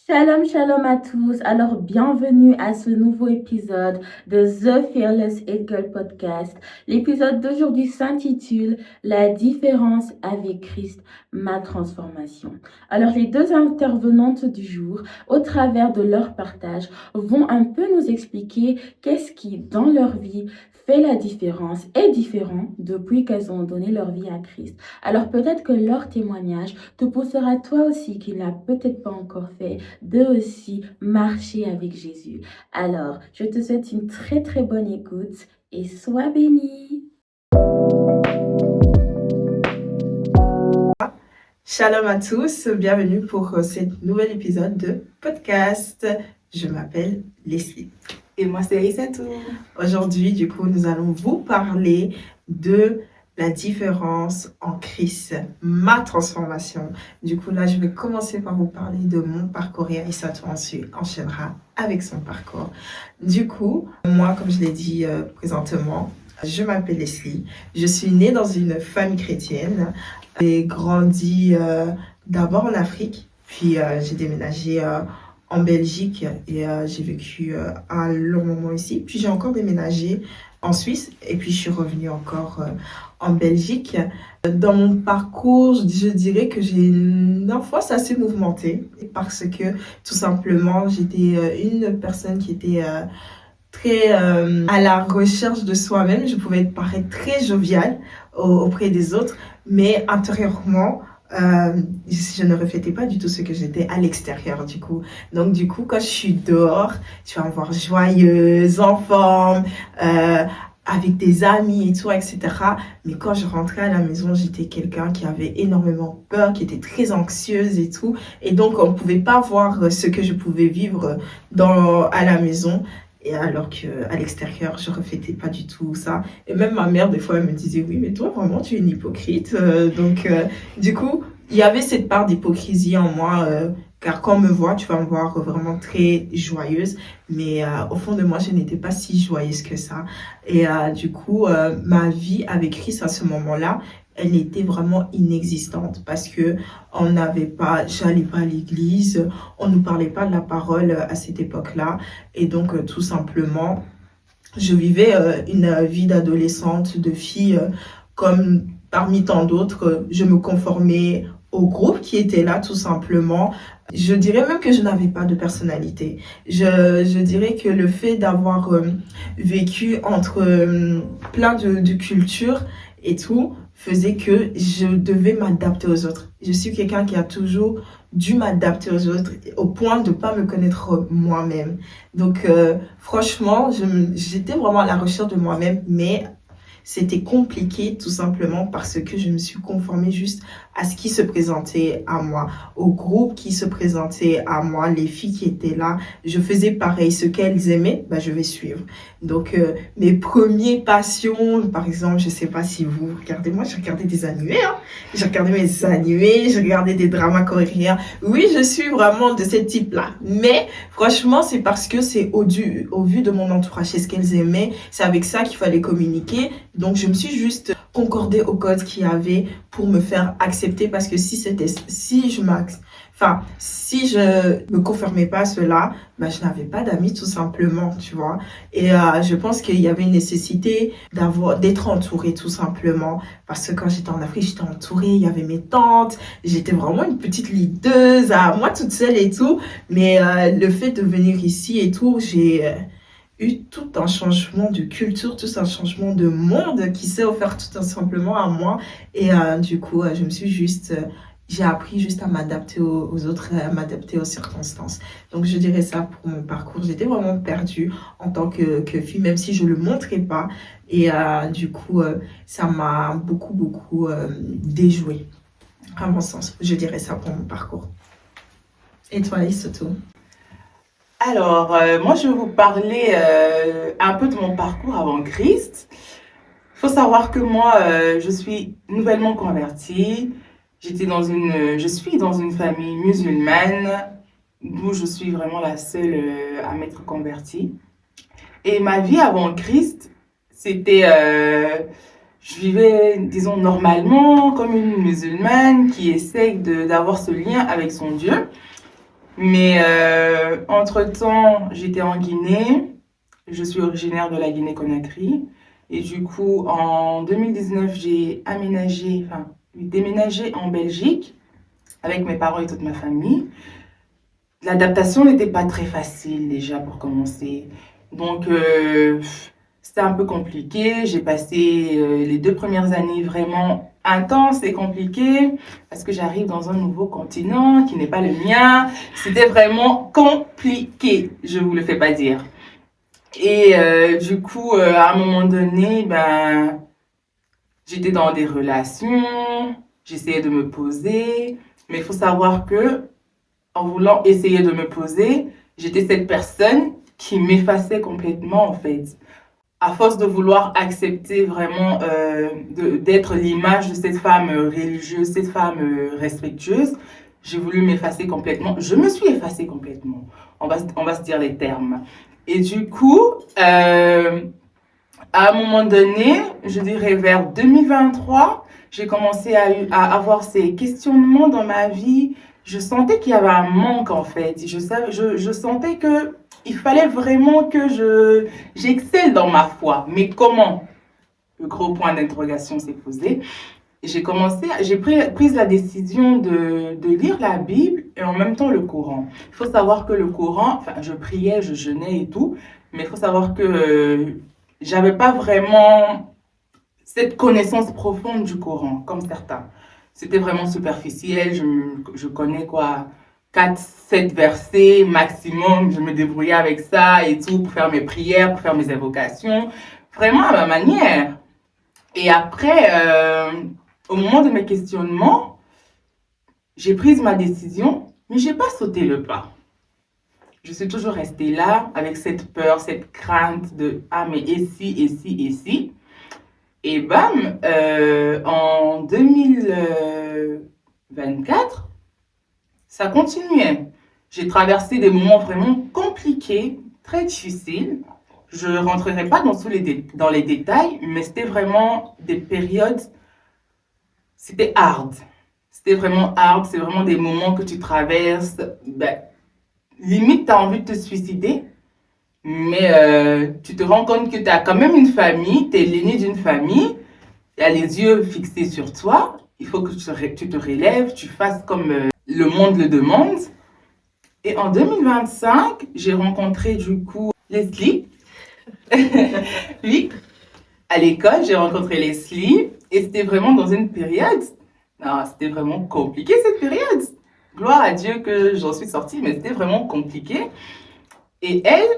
Shalom, shalom à tous. Alors, bienvenue à ce nouveau épisode de The Fearless It Girl Podcast. L'épisode d'aujourd'hui s'intitule La différence avec Christ, ma transformation. Alors, les deux intervenantes du jour, au travers de leur partage, vont un peu nous expliquer qu'est-ce qui, dans leur vie, fait la différence, est différent depuis qu'elles ont donné leur vie à Christ. Alors, peut-être que leur témoignage te poussera toi aussi, qui ne l'a peut-être pas encore fait, de aussi marcher avec Jésus. Alors, je te souhaite une très très bonne écoute et sois béni. Shalom à tous, bienvenue pour ce nouvel épisode de podcast. Je m'appelle Leslie. Et moi, c'est Isatou. Aujourd'hui, du coup, nous allons vous parler de la différence en Christ, ma transformation. Du coup, là, je vais commencer par vous parler de mon parcours et Isatou ensuite enchaînera avec son parcours. Du coup, moi, comme je l'ai dit présentement, je m'appelle Leslie. Je suis née dans une famille chrétienne. J'ai grandi d'abord en Afrique, puis j'ai déménagé en Belgique et j'ai vécu un long moment ici. Puis j'ai encore déménagé en Suisse et puis je suis revenue encore en Belgique. Dans mon parcours, je dirais que j'ai une enfance assez mouvementée parce que tout simplement j'étais une personne qui était très à la recherche de soi-même. Je pouvais paraître très joviale auprès des autres, mais intérieurement, je ne reflétais pas du tout ce que j'étais à l'extérieur du coup. Donc du coup, quand je suis dehors, tu vas me voir joyeuse, en forme, avec des amis et tout, etc. Mais quand je rentrais à la maison, j'étais quelqu'un qui avait énormément peur, qui était très anxieuse et tout. Et donc, on ne pouvait pas voir ce que je pouvais vivre à la maison. Et alors qu'à l'extérieur, je ne reflétais pas du tout ça. Et même ma mère, des fois, elle me disait, oui, mais toi, vraiment, tu es une hypocrite. Du coup, il y avait cette part d'hypocrisie en moi, car quand on me voit, tu vas me voir vraiment très joyeuse. Mais au fond de moi, je n'étais pas si joyeuse que ça. Et du coup, ma vie avec Christ à ce moment-là, elle était vraiment inexistante parce que on n'avait pas, j'allais pas à l'église, on nous parlait pas de la parole à cette époque-là. Et donc, tout simplement, je vivais une vie d'adolescente, de fille, comme parmi tant d'autres. Je me conformais au groupe qui était là, tout simplement. Je dirais même que je n'avais pas de personnalité. Je dirais que le fait d'avoir vécu entre plein de cultures et tout faisait que je devais m'adapter aux autres. Je suis quelqu'un qui a toujours dû m'adapter aux autres au point de ne pas me connaître moi-même. Donc, franchement, j'étais vraiment à la recherche de moi-même, mais c'était compliqué tout simplement parce que je me suis conformée juste à ce qui se présentait à moi, au groupe qui se présentait à moi, les filles qui étaient là. Je faisais pareil, ce qu'elles aimaient, je vais suivre. Donc, mes premières passions, par exemple, je sais pas si vous regardez, moi j'ai regardé des animés, hein. J'ai regardé mes animés, j'ai regardé des dramas coréens. Oui, je suis vraiment de ce type-là. Mais franchement, c'est parce que c'est au vu de mon entourage, c'est ce qu'elles aimaient, c'est avec ça qu'il fallait communiquer. Donc, je me suis juste concordée au code qu'il y avait pour me faire accepter parce que si je me conformais pas à cela, je n'avais pas d'amis tout simplement, tu vois. Et je pense qu'il y avait une nécessité d'être entourée tout simplement parce que quand j'étais en Afrique, j'étais entourée, il y avait mes tantes, j'étais vraiment une petite leaduse, moi toute seule et tout. Mais le fait de venir ici et tout, j'ai eu tout un changement de culture, tout un changement de monde qui s'est offert tout simplement à moi. Et du coup, j'ai appris juste à m'adapter aux autres, à m'adapter aux circonstances. Donc, je dirais ça pour mon parcours. J'étais vraiment perdue en tant que fille, même si je ne le montrais pas. Et du coup, ça m'a beaucoup déjouée, à mon sens. Je dirais ça pour mon parcours. Et toi, Issoto? Alors, moi, je vais vous parler un peu de mon parcours avant Christ. Il faut savoir que moi, je suis nouvellement convertie. Je suis dans une famille musulmane, d'où je suis vraiment la seule à m'être convertie. Et ma vie avant Christ, je vivais, disons, normalement, comme une musulmane qui essaye d'avoir ce lien avec son Dieu. Mais entre-temps, j'étais en Guinée. Je suis originaire de la Guinée-Conakry. Et du coup, en 2019, j'ai déménagé en Belgique avec mes parents et toute ma famille. L'adaptation n'était pas très facile déjà pour commencer. Donc, c'était un peu compliqué. J'ai passé les 2 premières années vraiment intenses et compliquées parce que j'arrive dans un nouveau continent qui n'est pas le mien. C'était vraiment compliqué, je vous le fais pas dire. Et du coup, à un moment donné, ben, j'étais dans des relations, j'essayais de me poser, mais il faut savoir que en voulant essayer de me poser, j'étais cette personne qui m'effaçait complètement en fait. À force de vouloir accepter vraiment d'être l'image de cette femme religieuse, cette femme respectueuse, j'ai voulu m'effacer complètement. Je me suis effacée complètement. On va se dire les termes. Et du coup, à un moment donné, je dirais vers 2023, j'ai commencé à avoir ces questionnements dans ma vie. Je sentais qu'il y avait un manque en fait. Je sentais que il fallait vraiment que j'excelle dans ma foi. Mais comment? Le gros point d'interrogation s'est posé. Et j'ai pris la décision de lire la Bible et en même temps le Coran. Il faut savoir que le Coran, enfin, je priais, je jeûnais et tout, mais il faut savoir que j'avais pas vraiment cette connaissance profonde du Coran, comme certains. C'était vraiment superficiel, je connais quoi, 4 7 versets maximum, je me débrouillais avec ça et tout pour faire mes prières, pour faire mes invocations, vraiment à ma manière. Et après, au moment de mes questionnements, j'ai pris ma décision, mais j'ai pas sauté le pas. Je suis toujours restée là avec cette peur, cette crainte de ah mais et si, et si, et si. Et bam, en 2024, ça continuait. J'ai traversé des moments vraiment compliqués, très difficiles. Je ne rentrerai pas dans les détails, mais c'était vraiment des périodes, c'était hard. C'était vraiment hard, c'est vraiment des moments que tu traverses. Ben, limite, tu as envie de te suicider, mais tu te rends compte que tu as quand même une famille, tu es l'aîné d'une famille, il y a les yeux fixés sur toi, il faut que tu te relèves, tu fasses comme le monde le demande. Et en 2025, j'ai rencontré du coup Leslie. Oui, à l'école, j'ai rencontré Leslie et c'était vraiment dans une période. Non, c'était vraiment compliqué cette période. Gloire à Dieu que j'en suis sortie, mais c'était vraiment compliqué. Et elle,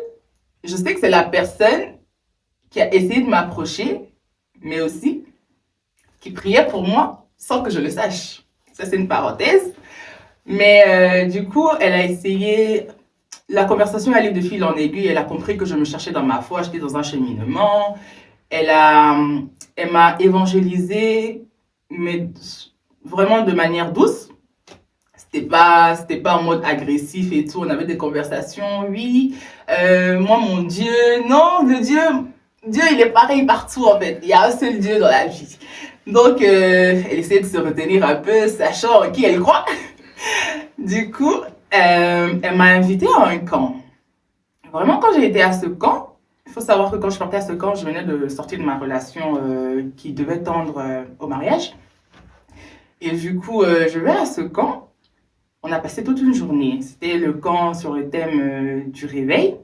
je sais que c'est la personne qui a essayé de m'approcher, mais aussi qui priait pour moi sans que je le sache. Ça, c'est une parenthèse. Mais du coup, elle a essayé. La conversation allait de fil en aiguille. Elle a compris que je me cherchais dans ma foi. J'étais dans un cheminement. Elle m'a évangélisée, mais vraiment de manière douce. C'était pas en mode agressif et tout. On avait des conversations. Oui, moi, mon Dieu. Non, Dieu, il est pareil partout en fait. Il y a un seul Dieu dans la vie. Donc, elle essaie de se retenir un peu, sachant en qui elle croit. Du coup, elle m'a invitée à un camp. Vraiment, quand j'ai été à ce camp, il faut savoir que quand je partais à ce camp, je venais de sortir de ma relation qui devait tendre au mariage. Et du coup, je vais à ce camp. On a passé toute une journée. C'était le camp sur le thème du réveil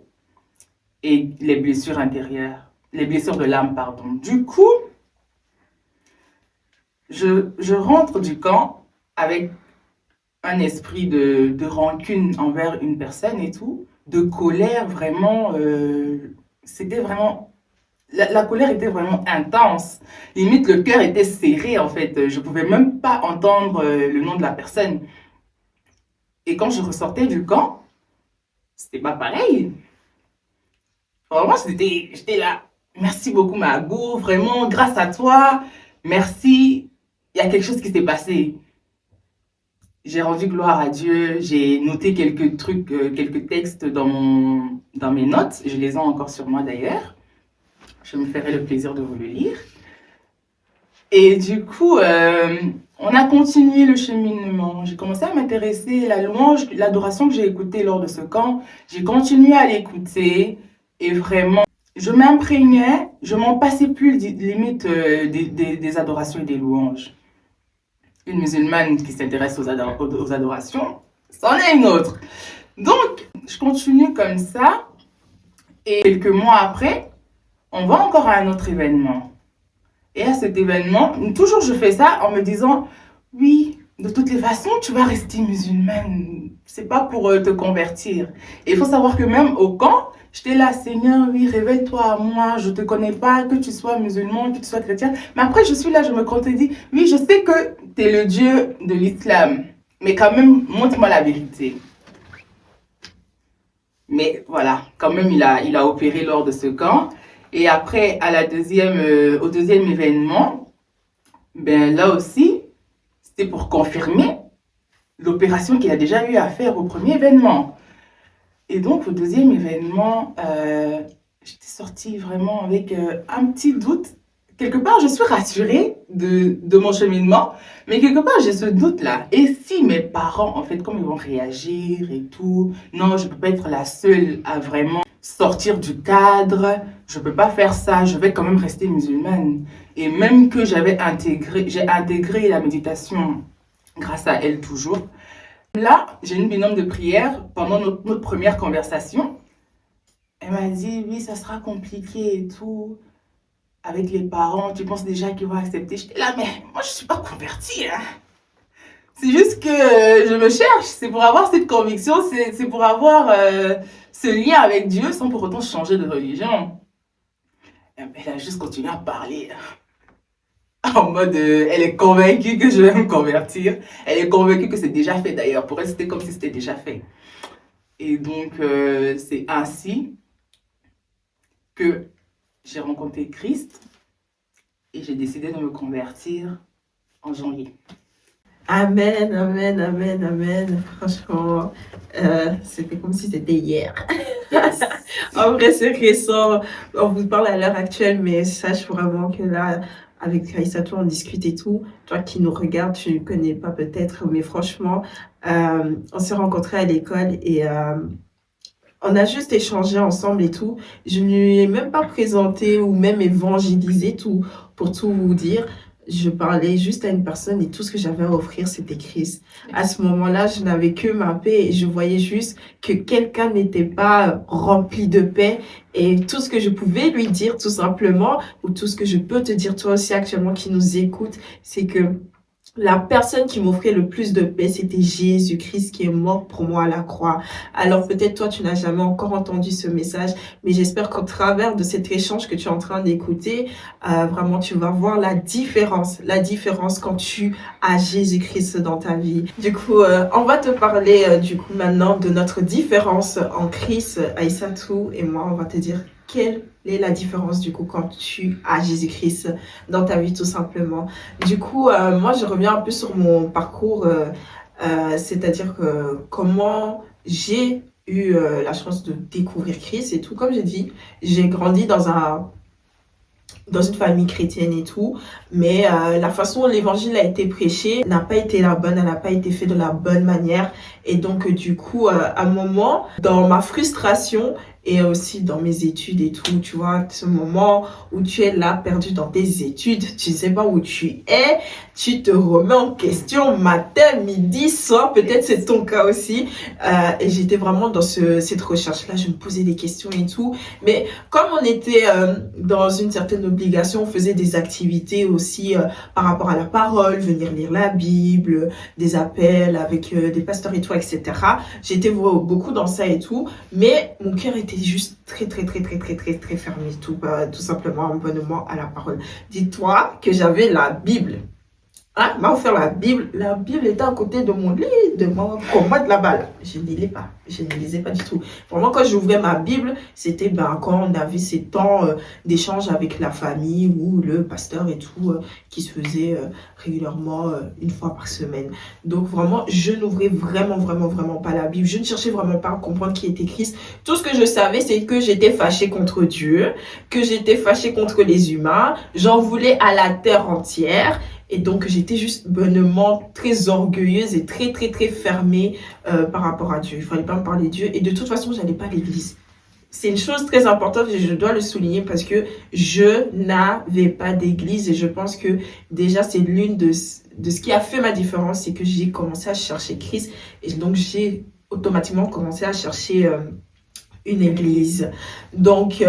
et les blessures intérieures, les blessures de l'âme, pardon. Du coup, je rentre du camp avec un esprit de rancune envers une personne et tout, de colère vraiment. C'était vraiment. La colère était vraiment intense. Limite, le cœur était serré en fait. Je ne pouvais même pas entendre le nom de la personne. Et quand je ressortais du camp, c'était pas pareil. Vraiment, j'étais là. Merci beaucoup, Margot. Vraiment, grâce à toi. Merci. Il y a quelque chose qui s'est passé. J'ai rendu gloire à Dieu. J'ai noté quelques trucs, quelques textes dans mes notes. Je les ai encore sur moi d'ailleurs. Je me ferai le plaisir de vous le lire. Et du coup, On a continué le cheminement. J'ai commencé à m'intéresser à la louange, l'adoration que j'ai écoutée lors de ce camp. J'ai continué à l'écouter et vraiment, je m'imprégnais, je m'en passais plus limite des adorations et des louanges. Une musulmane qui s'intéresse aux adorations, c'en est une autre. Donc, je continue comme ça et quelques mois après, on va encore à un autre événement. Et à cet événement, toujours je fais ça en me disant, oui, de toutes les façons, tu vas rester musulmane. C'est pas pour te convertir. Et il faut savoir que même au camp, j'étais là, Seigneur, oui, révèle-toi à moi. Je te connais pas, que tu sois musulman, que tu sois chrétien. Mais après, je suis là, je me contredis. Oui, je sais que tu es le Dieu de l'islam. Mais quand même, montre-moi la vérité. Mais voilà, quand même, il a opéré lors de ce camp. Et après, au deuxième événement, ben là aussi, c'était pour confirmer l'opération qu'il a déjà eu à faire au premier événement. Et donc, au deuxième événement, j'étais sortie vraiment avec un petit doute. Quelque part, je suis rassurée de mon cheminement, mais quelque part, j'ai ce doute-là. Et si mes parents, en fait, comment ils vont réagir et tout? Non, je ne peux pas être la seule à vraiment sortir du cadre. Je ne peux pas faire ça. Je vais quand même rester musulmane. Et même que j'ai intégré la méditation grâce à elle toujours. Là, j'ai une binôme de prière pendant notre première conversation. Elle m'a dit, oui, ça sera compliqué et tout. Avec les parents, tu penses déjà qu'ils vont accepter? J'étais là, mais moi, je ne suis pas convertie. Hein. C'est juste que je me cherche. C'est pour avoir cette conviction, c'est pour avoir ce lien avec Dieu sans pour autant changer de religion. Elle a juste continué à parler. En mode, elle est convaincue que je vais me convertir. Elle est convaincue que c'est déjà fait d'ailleurs. Pour elle, c'était comme si c'était déjà fait. Et donc, c'est ainsi que j'ai rencontré Christ et j'ai décidé de me convertir en janvier. Amen, amen, amen, amen. Franchement, c'était comme si c'était hier. Yes. En vrai, c'est récent. On vous parle à l'heure actuelle, mais sache vraiment que là, avec Aïssatou, on discute et tout. Toi qui nous regardes, tu ne connais pas peut-être, mais franchement, on s'est rencontrés à l'école et on a juste échangé ensemble et tout. Je ne lui ai même pas présenté ou même évangélisé tout, pour tout vous dire. Je parlais juste à une personne et tout ce que j'avais à offrir, c'était Christ. À ce moment-là, je n'avais que ma paix et je voyais juste que quelqu'un n'était pas rempli de paix. Et tout ce que je pouvais lui dire, tout simplement, ou tout ce que je peux te dire toi aussi actuellement qui nous écoute, c'est que la personne qui m'offrait le plus de paix, c'était Jésus-Christ qui est mort pour moi à la croix. Alors peut-être toi, tu n'as jamais encore entendu ce message, mais j'espère qu'au travers de cet échange que tu es en train d'écouter, vraiment tu vas voir la différence quand tu as Jésus-Christ dans ta vie. Du coup, on va te parler du coup maintenant de notre différence en Christ, Aïssatou et moi. On va te dire quelle est la différence du coup quand tu as Jésus-Christ dans ta vie tout simplement. Du coup, moi je reviens un peu sur mon parcours, c'est-à-dire que comment j'ai eu la chance de découvrir Christ et tout. Comme j'ai dit, j'ai grandi dans une famille chrétienne et tout, mais la façon dont l'évangile a été prêché n'a pas été la bonne, elle n'a pas été faite de la bonne manière. Et donc, du coup, à un moment, dans ma frustration et aussi dans mes études et tout, tu vois, ce moment où tu es là, perdu dans tes études, tu ne sais pas où tu es, tu te remets en question matin, midi, soir, peut-être c'est ton cas aussi. Et j'étais vraiment dans cette recherche-là, je me posais des questions et tout. Mais comme on était dans une certaine obligation, on faisait des activités aussi par rapport à la parole, venir lire la Bible, des appels avec des pasteurs et tout, etc. J'étais beaucoup dans ça et tout, mais mon cœur était juste très fermé, tout simplement, abonnement à la parole. Dis-toi que j'avais la Bible. Hein, m'a offert la Bible. La Bible était à côté de mon lit, de mon commode là-bas. Là. Je ne l'ai pas. Je ne lisais pas du tout. Vraiment, quand j'ouvrais ma Bible, c'était quand on avait ces temps d'échange avec la famille ou le pasteur et tout, qui se faisait régulièrement une fois par semaine. Donc vraiment, je n'ouvrais vraiment pas la Bible. Je ne cherchais vraiment pas à comprendre qui était Christ. Tout ce que je savais, c'est que j'étais fâchée contre Dieu, que j'étais fâchée contre les humains. J'en voulais à la terre entière. Et donc, j'étais juste bonnement très orgueilleuse et très fermée par rapport à Dieu. Il ne fallait pas me parler de Dieu. Et de toute façon, je n'allais pas à l'église. C'est une chose très importante et je dois le souligner parce que je n'avais pas d'église. Et je pense que déjà, c'est l'une de ce qui a fait ma différence. C'est que j'ai commencé à chercher Christ. Et donc, j'ai automatiquement commencé à chercher une église. Donc,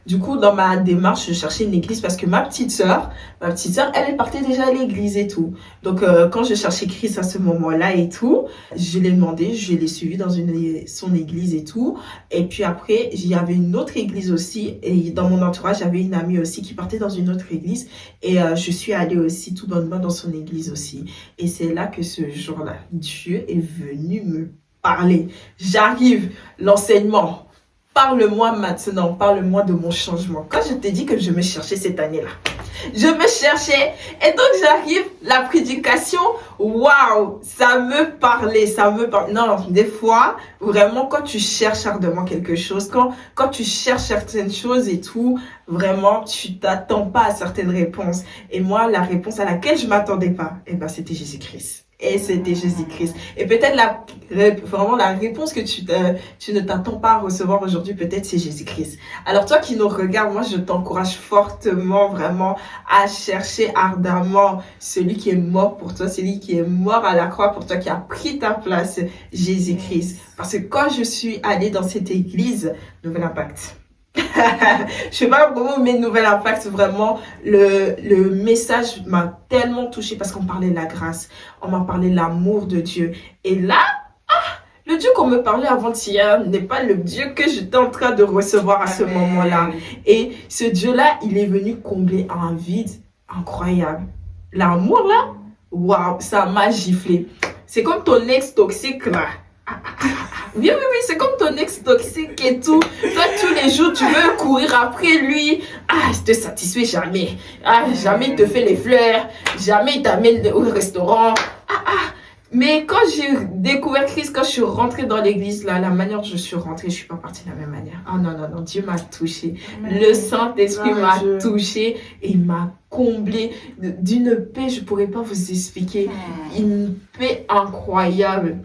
du coup, dans ma démarche, je cherchais une église parce que ma petite sœur, elle partait déjà à l'église et tout. Donc, quand je cherchais Christ à ce moment-là et tout, je l'ai demandé, je l'ai suivi dans son église et tout. Et puis après, il y avait une autre église aussi. Et dans mon entourage, j'avais une amie aussi qui partait dans une autre église. Et je suis allée aussi tout bonnement dans son église aussi. Et c'est là que ce jour-là, Dieu est venu me parler. J'arrive, l'enseignement. Parle-moi maintenant, parle-moi de mon changement. Quand je t'ai dit que je me cherchais cette année-là, je me cherchais et donc j'arrive, la prédication, waouh, ça me parlait. Non, des fois, vraiment, quand tu cherches ardemment quelque chose, quand tu cherches certaines choses et tout, vraiment, tu t'attends pas à certaines réponses. Et moi, la réponse à laquelle je m'attendais pas, c'était Jésus-Christ. Et c'était Jésus-Christ. Et peut-être vraiment la réponse que tu ne t'attends pas à recevoir aujourd'hui, peut-être c'est Jésus-Christ. Alors toi qui nous regardes, moi je t'encourage fortement vraiment à chercher ardemment celui qui est mort pour toi, celui qui est mort à la croix pour toi, qui a pris ta place, Jésus-Christ. Parce que quand je suis allée dans cette église, Nouvel Impact, je sais pas comment, mais Nouvel Impact, vraiment, le message m'a tellement touchée parce qu'on parlait de la grâce, on m'a parlé de l'amour de Dieu. Et là, le Dieu qu'on me parlait avant-hier n'est pas le Dieu que j'étais en train de recevoir à ce moment-là. Et ce Dieu-là, il est venu combler un vide incroyable. L'amour là, waouh, ça m'a giflé. C'est comme ton ex toxique là. Oui, c'est comme ton ex toxique et tout. Toi, tous les jours, tu veux courir après lui. Il te satisfait jamais. Jamais il te fait les fleurs. Jamais il t'amène au restaurant. Mais quand j'ai découvert Christ, quand je suis rentrée dans l'église, là, la manière dont je suis rentrée, je suis pas partie de la même manière. Non, Dieu m'a touchée. Le Saint-Esprit m'a touchée et il m'a comblée d'une paix, je pourrais pas vous expliquer. Une paix incroyable.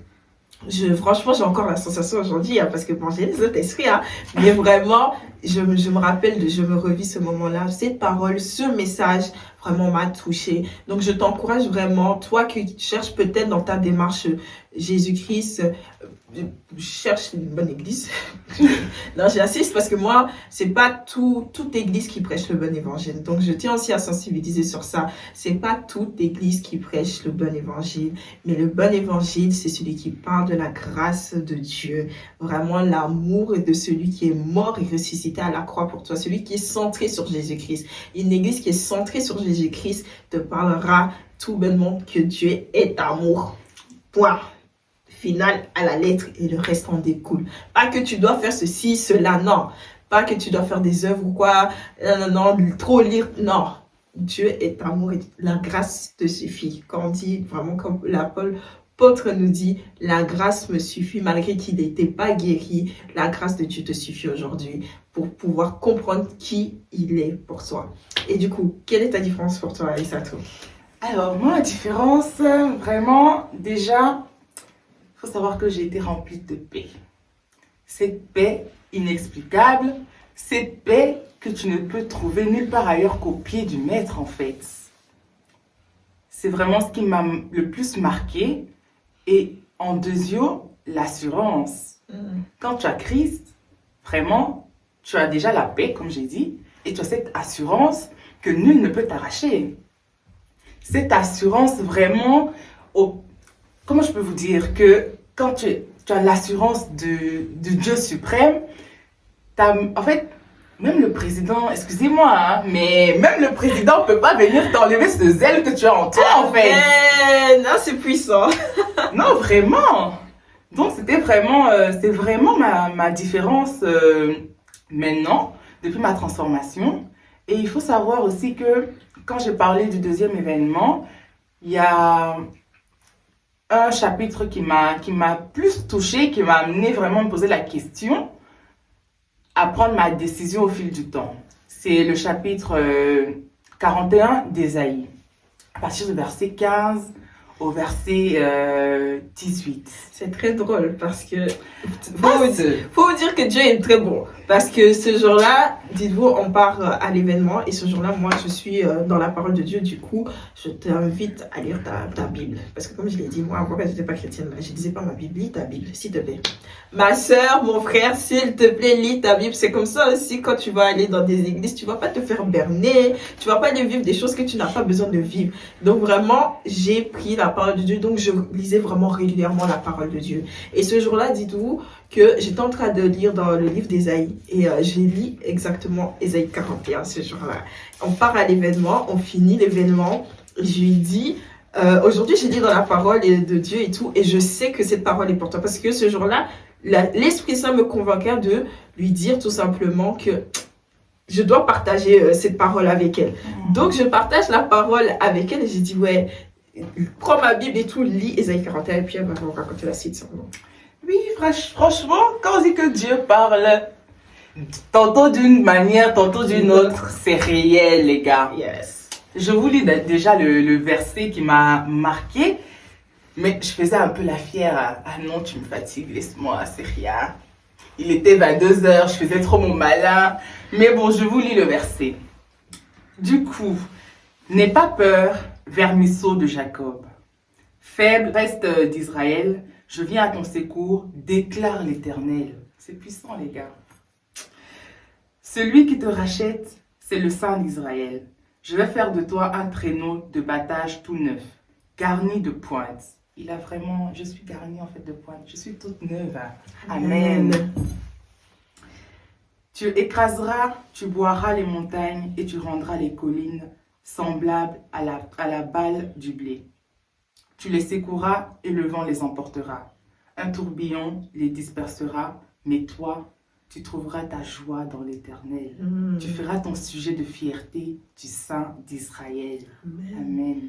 Franchement, j'ai encore la sensation aujourd'hui, parce que bon, j'ai les autres esprits, mais vraiment, je me rappelle, je me revis ce moment-là. Cette parole, ce message, vraiment m'a touchée. Donc, je t'encourage vraiment, toi qui cherches peut-être dans ta démarche Jésus-Christ, cherche une bonne église. Non, j'insiste parce que moi, c'est pas toute église qui prêche le bon évangile. Donc, je tiens aussi à sensibiliser sur ça. C'est pas toute église qui prêche le bon évangile, mais le bon évangile, c'est celui qui parle de la grâce de Dieu, vraiment l'amour de celui qui est mort et ressuscité à la croix pour toi, celui qui est centré sur Jésus-Christ. Une église qui est centrée sur Jésus-Christ te parlera tout bonnement que Dieu est amour. Point final à la lettre et le reste en découle. Pas que tu dois faire ceci, cela, non. Pas que tu dois faire des œuvres ou quoi, non, trop lire, non. Dieu est amour et la grâce te suffit. Quand on dit vraiment comme l'apôtre nous dit, la grâce me suffit malgré qu'il n'était pas guéri, la grâce de Dieu te suffit aujourd'hui pour pouvoir comprendre qui il est pour toi. Et du coup, quelle est ta différence pour toi, Aïssatou? Alors, moi, la différence, vraiment, déjà, il faut savoir que j'ai été remplie de paix. Cette paix inexplicable, cette paix que tu ne peux trouver nulle part ailleurs qu'au pied du maître, en fait. C'est vraiment ce qui m'a le plus marqué. Et en deuxième, l'assurance. Quand tu as Christ, vraiment, tu as déjà la paix, comme j'ai dit, et tu as cette assurance que nul ne peut t'arracher. Cette assurance vraiment, comment je peux vous dire que quand tu as l'assurance de Dieu suprême, en fait, même le président, excusez-moi, mais même le président ne peut pas venir t'enlever ce zèle que tu as en toi, en fait. Non, c'est puissant. Non, vraiment. Donc, c'est vraiment ma différence maintenant, depuis ma transformation. Et il faut savoir aussi que quand j'ai parlé du deuxième événement, il y a un chapitre qui m'a plus touchée, qui m'a amené vraiment à me poser la question, à prendre ma décision au fil du temps. C'est le chapitre 41 d'Ésaïe, à partir du verset 15 au verset 18. C'est très drôle parce que faut vous dire que Dieu est très bon. Parce que ce jour-là, dites-vous, on part à l'événement et ce jour-là, moi, je suis dans la parole de Dieu. Du coup, je t'invite à lire ta Bible. Parce que comme je l'ai dit, moi, avant, quand je n'étais pas chrétienne, je ne disais pas ma Bible, lis ta Bible, s'il te plaît. Ma soeur, mon frère, s'il te plaît, lis ta Bible. C'est comme ça aussi quand tu vas aller dans des églises, tu ne vas pas te faire berner, tu ne vas pas aller vivre des choses que tu n'as pas besoin de vivre. Donc vraiment, j'ai pris la parole de Dieu, donc je lisais vraiment régulièrement la parole de Dieu. Et ce jour-là, dites-vous que j'étais en train de lire dans le livre d'Ésaïe et j'ai lu exactement Ésaïe 41 ce jour-là. On part à l'événement, on finit l'événement, je lui dis... aujourd'hui, j'ai lu dans la parole de Dieu et tout, et je sais que cette parole est pour toi parce que ce jour-là, l'Esprit Saint me convainquait de lui dire tout simplement que je dois partager cette parole avec elle. Donc, je partage la parole avec elle et j'ai dit, ouais, prends ma Bible et tout, lis Ésaïe 41 et puis elle va vous raconter la suite sûrement. Oui, franchement, quand on dit que Dieu parle, tantôt d'une manière, tantôt d'une autre, c'est réel, les gars. Yes. Je vous lis déjà le verset qui m'a marqué, mais je faisais un peu la fière. Ah non, tu me fatigues, laisse-moi, c'est rien. Il était 22h, je faisais trop mon malin. Mais bon, je vous lis le verset. Du coup, n'aie pas peur, vermisseau de Jacob. Faible reste d'Israël, je viens à ton secours, déclare l'Éternel. C'est puissant, les gars. Celui qui te rachète, c'est le Saint d'Israël. Je vais faire de toi un traîneau de battage tout neuf, garni de pointes. Je suis garnie en fait de pointes. Je suis toute neuve. Amen. Tu écraseras, tu boiras les montagnes et tu rendras les collines semblables à la balle du blé. Tu les secoueras et le vent les emportera. Un tourbillon les dispersera, mais toi, tu trouveras ta joie dans l'Éternel. Tu feras ton sujet de fierté du Saint d'Israël. Amen.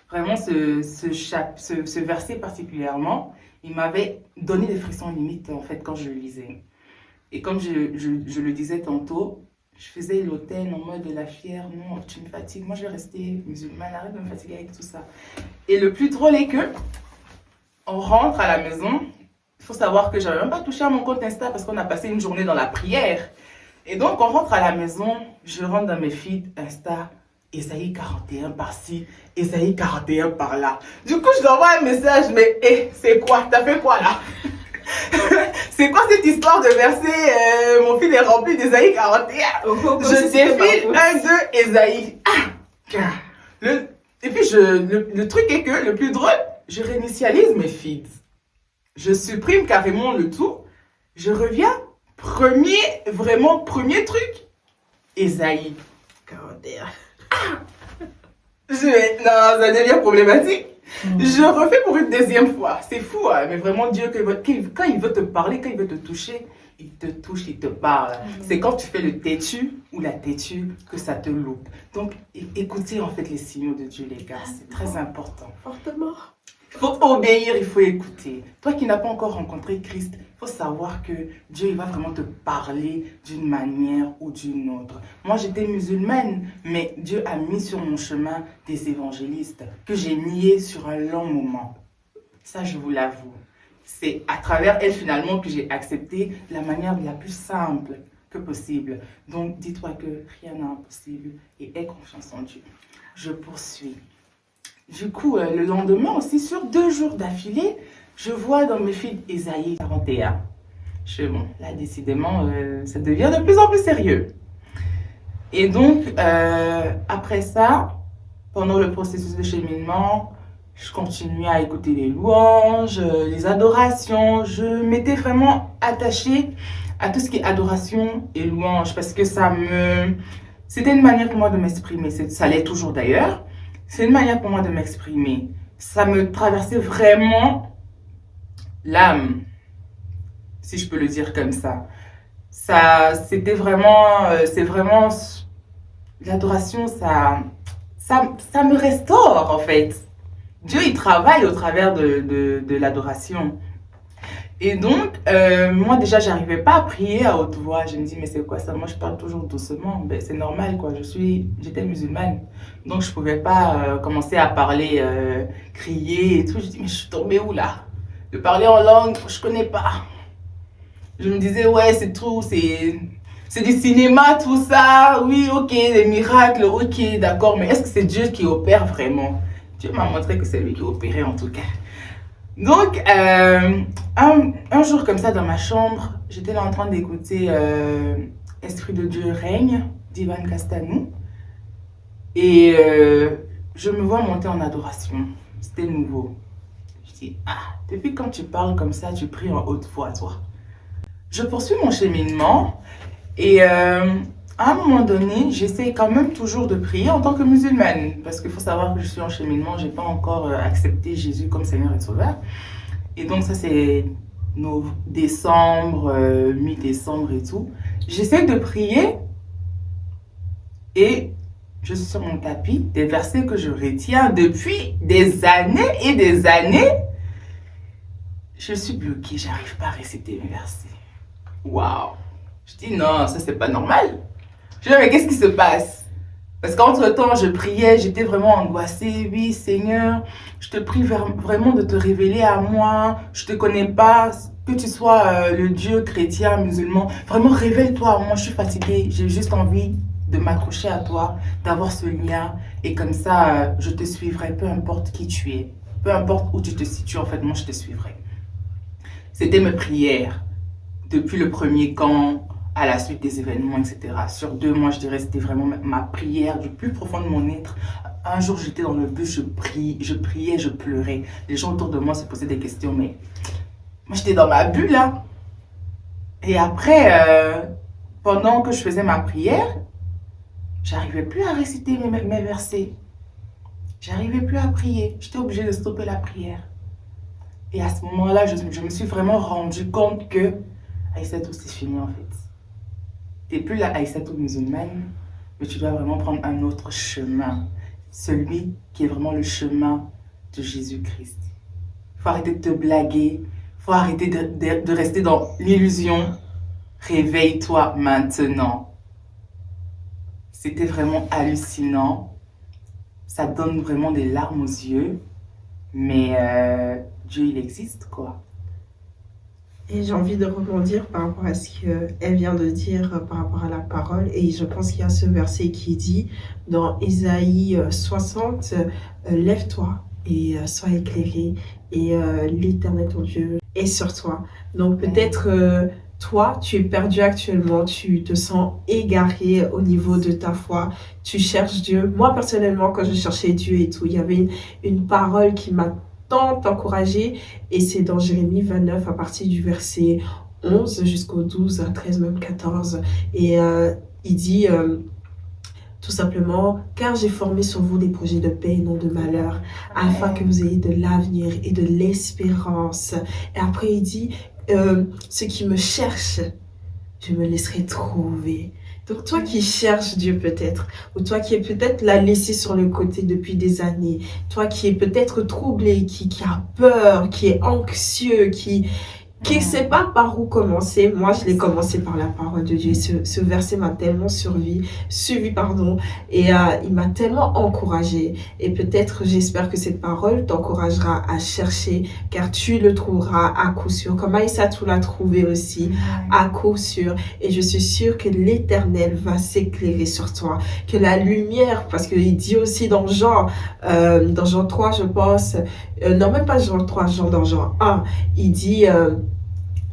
Vraiment, ce verset particulièrement, il m'avait donné des frissons limites en fait quand je le lisais. Et comme je le disais tantôt, je faisais l'autel en mode de la fière. Non, tu me fatigues. Moi, je vais rester musulmane. Arrête de me fatiguer avec tout ça. Et le plus drôle est que on rentre à la maison. Il faut savoir que je n'avais même pas touché à mon compte Insta parce qu'on a passé une journée dans la prière. Et donc, on rentre à la maison. Je rentre dans mes feeds Insta. Ésaïe 41 par-ci, Ésaïe 41 par-là. Du coup, je lui envoie un message, mais c'est quoi? T'as fait quoi là? C'est quoi cette histoire de verset mon fil est rempli d'Ésaïe 41? Je défile 1, 2, Ésaïe. Et puis, le truc est que, le plus drôle, je réinitialise mes feeds. Je supprime carrément le tout. Je reviens, premier truc, Ésaïe 41. Non, ça devient problématique. Je refais pour une deuxième fois. C'est fou, hein? Mais vraiment, Dieu, quand il veut te parler, quand il veut te toucher, il te touche, il te parle. C'est quand tu fais le têtu ou la têtue que ça te loupe. Donc, écoutez en fait les signaux de Dieu, les gars. C'est très important. Fortement. Il faut obéir, il faut écouter. Toi qui n'as pas encore rencontré Christ, il faut savoir que Dieu il va vraiment te parler d'une manière ou d'une autre. Moi, j'étais musulmane, mais Dieu a mis sur mon chemin des évangélistes que j'ai niés sur un long moment. Ça, je vous l'avoue. C'est à travers elle, finalement, que j'ai accepté la manière la plus simple que possible. Donc, dis-toi que rien n'est impossible et aie confiance en Dieu. Je poursuis. Du coup, le lendemain aussi, sur 2 jours d'affilée, je vois dans mes feeds Ésaïe 41. Bon, là, décidément, ça devient de plus en plus sérieux. Et donc, après ça, pendant le processus de cheminement, je continuais à écouter les louanges, les adorations. Je m'étais vraiment attachée à tout ce qui est adoration et louange parce que c'était une manière pour moi de m'exprimer. Ça l'est toujours d'ailleurs. C'est une manière pour moi de m'exprimer. Ça me traversait vraiment l'âme, si je peux le dire comme ça. Ça, c'était vraiment, c'est vraiment, l'adoration, ça me restaure en fait. Dieu, il travaille au travers de l'adoration. Et donc, moi déjà, j'arrivais pas à prier à haute voix. Je me dis, mais c'est quoi ça? Moi, je parle toujours doucement. Ben, c'est normal, quoi. J'étais musulmane. Donc, je pouvais pas commencer à parler, crier et tout. Je dis, mais je suis tombée où là? De parler en langue, je connais pas. Je me disais, ouais, c'est tout, c'est du cinéma, tout ça. Oui, ok, des miracles, ok, d'accord. Mais est-ce que c'est Dieu qui opère vraiment? Dieu m'a montré que c'est lui qui opérait en tout cas. Donc, un jour comme ça dans ma chambre, j'étais là en train d'écouter Esprit de Dieu règne d'Ivan Castanou. Et je me vois monter en adoration. C'était nouveau. Je dis, ah, depuis quand tu parles comme ça, tu pries en haute voix, toi. Je poursuis mon cheminement et à un moment donné, j'essaie quand même toujours de prier en tant que musulmane parce qu'il faut savoir que je suis en cheminement, je n'ai pas encore accepté Jésus comme Seigneur et Sauveur. Et donc ça c'est décembre, mi-décembre et tout. J'essaie de prier et je suis sur mon tapis, des versets que je retiens depuis des années et des années. Je suis bloquée, j'arrive pas à réciter mes versets. Waouh! Je dis non, ça c'est pas normal. Je dis mais qu'est-ce qui se passe? Parce qu'entre-temps, je priais, j'étais vraiment angoissée. Oui, Seigneur, je te prie vraiment de te révéler à moi. Je te connais pas, que tu sois le Dieu chrétien, musulman. Vraiment, révèle-toi à moi, je suis fatiguée. J'ai juste envie de m'accrocher à toi, d'avoir ce lien. Et comme ça, je te suivrai, peu importe qui tu es. Peu importe où tu te situes, en fait, moi, je te suivrai. C'était mes prières. Depuis le premier camp, à la suite des événements, etc. Sur 2 mois, je dirais, c'était vraiment ma prière du plus profond de mon être. Un jour, j'étais dans le bus, je priais, je pleurais. Les gens autour de moi se posaient des questions, mais moi, j'étais dans ma bulle, là. Et après, pendant que je faisais ma prière, j'arrivais plus à réciter mes versets. J'arrivais plus à prier. J'étais obligée de stopper la prière. Et à ce moment-là, je me suis vraiment rendu compte que Aïssatou, c'est fini en fait. Tu n'es plus la Aïssatou musulmane, mais tu dois vraiment prendre un autre chemin. Celui qui est vraiment le chemin de Jésus-Christ. Il faut arrêter de te blaguer. Il faut arrêter de rester dans l'illusion. Réveille-toi maintenant. C'était vraiment hallucinant. Ça donne vraiment des larmes aux yeux. Mais Dieu, il existe, quoi. Et j'ai envie de rebondir par rapport à ce qu'elle vient de dire par rapport à la parole. Et je pense qu'il y a ce verset qui dit dans Ésaïe 60, lève-toi et sois éclairé et l'Éternel ton Dieu est sur toi. Donc peut-être toi, tu es perdu actuellement, tu te sens égaré au niveau de ta foi, tu cherches Dieu. Moi personnellement, quand je cherchais Dieu et tout, il y avait une parole qui m'a encouragé et c'est dans Jérémie 29 à partir du verset 11 jusqu'au 12, 13, même 14 et il dit tout simplement car j'ai formé sur vous des projets de paix et non de malheur afin que vous ayez de l'avenir et de l'espérance. Et après il dit ceux qui me cherchent, je me laisserai trouver. Donc toi qui cherches Dieu peut-être, ou toi qui es peut-être l'a laissé sur le côté depuis des années, toi qui es peut-être troublé, qui a peur, qui est anxieux, qui ne sait pas par où commencer. Moi, je l'ai commencé par la parole de Dieu. Ce verset m'a tellement suivi, et il m'a tellement encouragé. Et peut-être, j'espère que cette parole t'encouragera à chercher, car tu le trouveras à coup sûr. Comme Aïssatou l'a trouvé aussi, à coup sûr. Et je suis sûre que l'Éternel va s'éclairer sur toi. Que la lumière, parce qu'il dit aussi dans Jean 3, je pense, non, même pas Jean 3, dans Jean 1, il dit...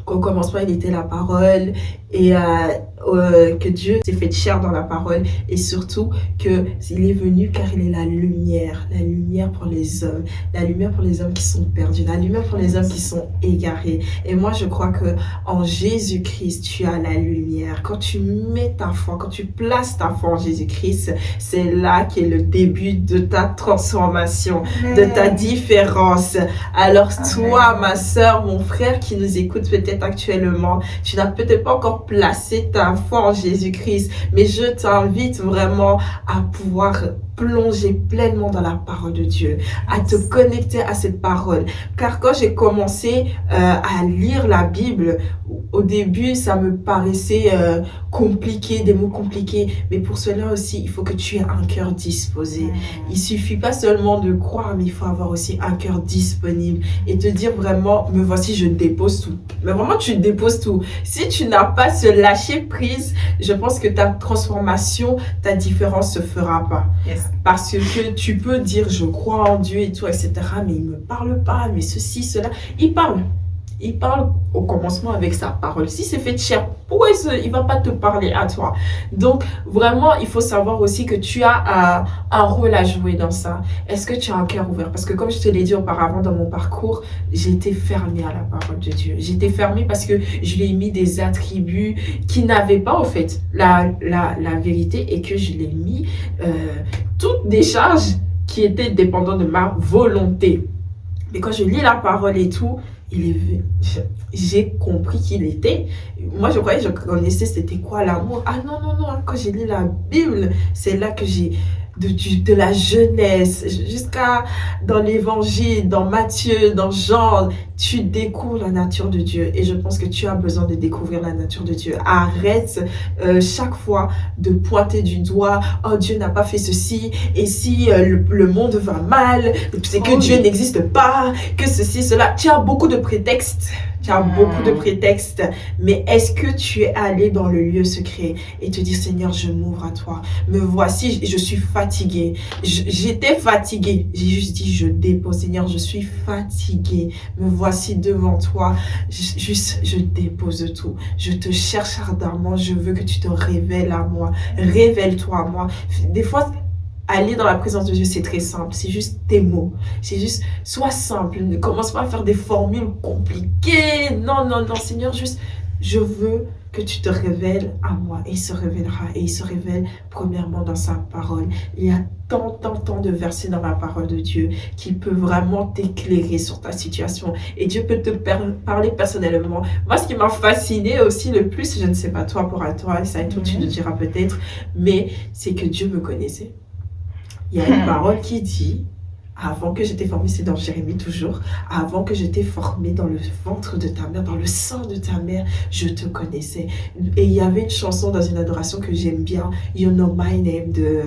qu'au commencement il était la parole et que Dieu s'est fait chair dans la parole et surtout qu'il est venu car il est la lumière pour les hommes, la lumière pour les hommes qui sont perdus, la lumière pour les hommes qui sont égarés. Et moi je crois que en Jésus-Christ tu as la lumière. Quand tu mets ta foi, quand tu places ta foi en Jésus-Christ, c'est là qu'est le début de ta transformation, de ta différence. Alors toi, ma sœur, mon frère qui nous écoute peut-être actuellement, tu n'as peut-être pas encore placé ta foi en Jésus-Christ, mais je t'invite vraiment à pouvoir plonger pleinement dans la parole de Dieu, à te connecter à cette parole. Car quand j'ai commencé à lire la Bible, au début, ça me paraissait compliqué, des mots compliqués. Mais pour cela aussi, il faut que tu aies un cœur disposé. Il suffit pas seulement de croire, mais il faut avoir aussi un cœur disponible et te dire vraiment, me voici, je dépose tout. Mais vraiment, tu déposes tout. Si tu n'as pas ce lâcher prise, je pense que ta transformation, ta différence se fera pas. Yes. Parce que tu peux dire, je crois en Dieu et tout, etc. Mais il me parle pas, mais ceci, cela. Il parle. Il parle au commencement avec sa parole. Si c'est fait de chair, pourquoi il va pas te parler à toi? Donc, vraiment, il faut savoir aussi que tu as un rôle à jouer dans ça. Est-ce que tu as un cœur ouvert? Parce que comme je te l'ai dit auparavant dans mon parcours, j'étais fermée à la parole de Dieu. J'étais fermée parce que je lui ai mis des attributs qui n'avaient pas, au fait, la vérité et que je l'ai mis toutes des charges qui étaient dépendantes de ma volonté. Mais quand je lis la parole et tout, j'ai compris qu'il était. Moi, je croyais, je connaissais c'était quoi l'amour. Ah non, non, non, quand j'ai lu la Bible, c'est là que j'ai de la jeunesse jusqu'à dans l'évangile, dans Matthieu, dans Jean, tu découvres la nature de Dieu et je pense que tu as besoin de découvrir la nature de Dieu. Arrête chaque fois de pointer du doigt, oh Dieu n'a pas fait ceci et si le monde va mal, c'est que Dieu n'existe pas, que ceci, cela. Tu as beaucoup de prétextes. Tu as beaucoup de prétextes, mais est-ce que tu es allé dans le lieu secret et te dire Seigneur, je m'ouvre à toi. Me voici, je suis fatiguée. J'étais fatiguée. J'ai juste dit, je dépose. Seigneur, je suis fatiguée. Me voici devant toi. Je dépose tout. Je te cherche ardemment. Je veux que tu te révèles à moi. Révèle-toi à moi. Des fois, aller dans la présence de Dieu, c'est très simple. C'est juste tes mots. C'est juste, sois simple. Ne commence pas à faire des formules compliquées. Non, non, non, Seigneur, juste, je veux que tu te révèles à moi. Et il se révélera. Et il se révèle premièrement dans sa parole. Il y a tant de versets dans la parole de Dieu qui peut vraiment t'éclairer sur ta situation. Et Dieu peut te parler personnellement. Moi, ce qui m'a fasciné aussi le plus, je ne sais pas toi, pour toi, ça et tout, tu le diras peut-être, mais c'est que Dieu me connaissait. Il y a une parole qui dit, avant que j'étais formée, c'est dans Jérémie toujours, avant que j'étais formée dans le ventre de ta mère, dans le sein de ta mère, je te connaissais. Et il y avait une chanson dans une adoration que j'aime bien, You Know My Name de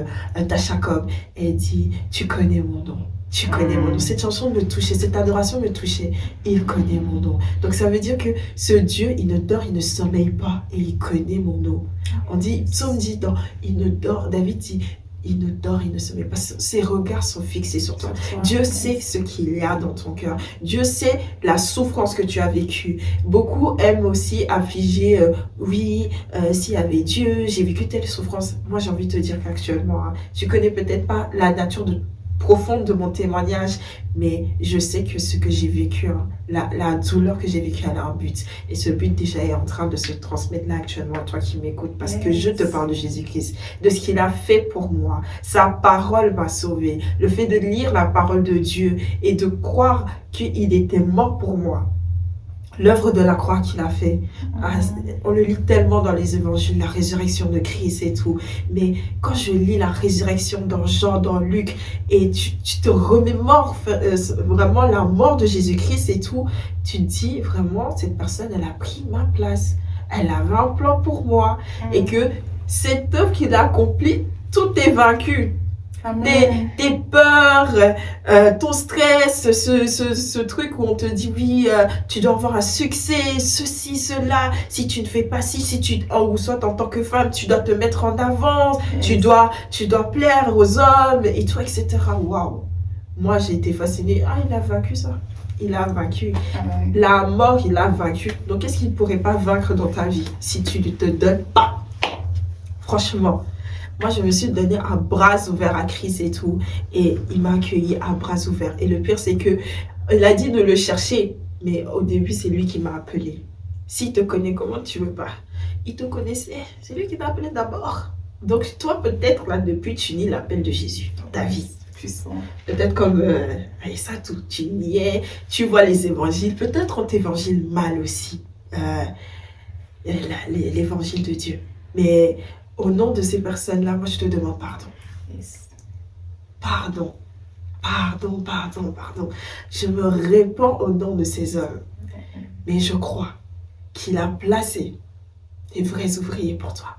Tasha Cobb. Elle dit, tu connais mon nom. Tu connais mon nom. Cette chanson me touchait, cette adoration me touchait. Il connaît mon nom. Donc ça veut dire que ce Dieu, il ne dort, il ne sommeille pas et il connaît mon nom. On dit, Psaume dit, il ne dort, David dit, il ne dort, il ne se met pas. Ses regards sont fixés sur toi. Dieu sait ce qu'il y a dans ton cœur. Dieu sait la souffrance que tu as vécue. Beaucoup aiment aussi affliger, s'il y avait Dieu, j'ai vécu telle souffrance. Moi, j'ai envie de te dire qu'actuellement, tu connais peut-être pas la nature profonde de mon témoignage, mais je sais que ce que j'ai vécu, la douleur que j'ai vécue, elle a un but. Et ce but déjà est en train de se transmettre là actuellement à toi qui m'écoutes, parce que je te parle de Jésus-Christ, de ce qu'il a fait pour moi. Sa parole m'a sauvée. Le fait de lire la parole de Dieu et de croire qu'il était mort pour moi. L'œuvre de la croix qu'il a fait, on le lit tellement dans les évangiles, la résurrection de Christ et tout. Mais quand je lis la résurrection dans Jean, dans Luc, et tu te remémores vraiment la mort de Jésus-Christ et tout, tu te dis vraiment, cette personne, elle a pris ma place. Elle avait un plan pour moi. Et que cette œuvre qu'il a accomplie, tout est vaincu. Tes peurs, ton stress, ce truc où on te dit oui, tu dois avoir un succès, ceci, cela, si tu ne fais pas ci, ou soit en tant que femme, tu dois te mettre en avant, tu dois plaire aux hommes et tout, etc. Waouh! Moi, j'ai été fascinée. Ah, il a vaincu ça. il a vaincu. Amen. La mort, il a vaincu. Donc, qu'est-ce qu'il ne pourrait pas vaincre dans ta vie si tu ne te donnes pas? Franchement, moi, je me suis donné à bras ouverts à Christ et tout. Et il m'a accueilli à bras ouverts. Et le pire, c'est que il a dit de le chercher. Mais au début, c'est lui qui m'a appelé. S'il te connaît, comment tu veux pas? Il te connaissait. C'est lui qui t'a appelé d'abord. Donc, toi, peut-être, là, depuis, tu nies l'appel de Jésus dans ta vie. Puissant. Peut-être comme ça, tout, tu niais, tu vois les évangiles. Peut-être on t'évangile mal aussi, l'évangile de Dieu. Mais au nom de ces personnes-là, moi, je te demande pardon. Yes. Pardon. Pardon, pardon, pardon. Je me répands au nom de ces hommes. Mais je crois qu'il a placé des vrais ouvriers pour toi.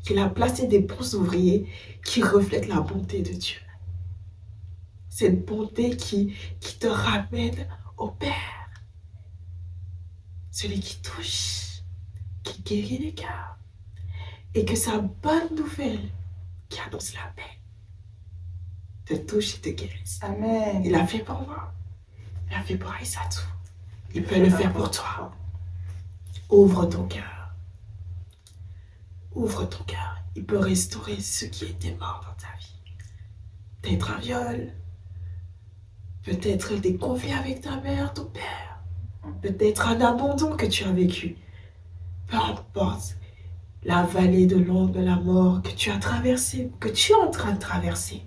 Qu'il a placé des bons ouvriers qui reflètent la bonté de Dieu. Cette bonté qui te ramène au Père. Celui qui touche, qui guérit les cœurs. Et que sa bonne nouvelle qui annonce la paix te touche et te guérisse. Amen. Il a fait pour moi. Il a fait pour Aïssatou. Il peut le faire pour toi. Ouvre ton cœur. Ouvre ton cœur. Il peut restaurer ce qui était mort dans ta vie. Peut-être un viol. Peut-être des conflits avec ta mère, ton père. Peut-être un abandon que tu as vécu. Peu importe. La vallée de l'ombre de la mort que tu as traversée, que tu es en train de traverser.